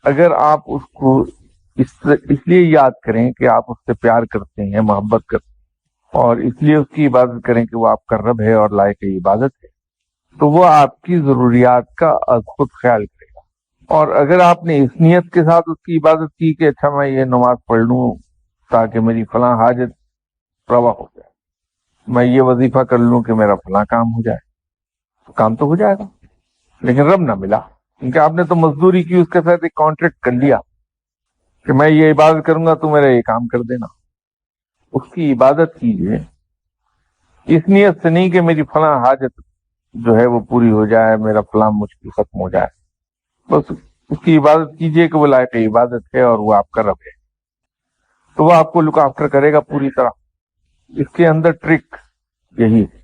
अगर आप उसको इसलिए याद करें कि आप उससे प्यार करते हैं, मोहब्बत करते हैं, और इसलिए उसकी इबादत करें कि वो आपका रब है और लायक इबादत है, तो वो आपकी जरूरियात का खुद ख्याल करेगा। और अगर आपने इस नियत के साथ उसकी इबादत की कि अच्छा मैं ये नमाज पढ़ लूं ताकि मेरी फलां हाजत रवा हो जाए, मैं ये वजीफा कर लूं कि मेरा फलां काम हो जाए, तो काम तो हो जाएगा, लेकिन रब ना मिला, क्योंकि आपने तो मजदूरी की, उसके साथ एक कॉन्ट्रैक्ट कर लिया कि मैं ये इबादत करूंगा तो मेरा ये काम कर देना। उसकी इबादत कीजिए इस नियत से नहीं कि मेरी फलां हाजत जो है वो पूरी हो जाए, मेरा फलां मुश्किल खत्म हो जाए। बस उसकी इबादत कीजिए कि वो लायक इबादत है और वो आपका रब है, तो वो आपको लुक आफ्टर करेगा पूरी तरह। इसके अंदर ट्रिक यही है।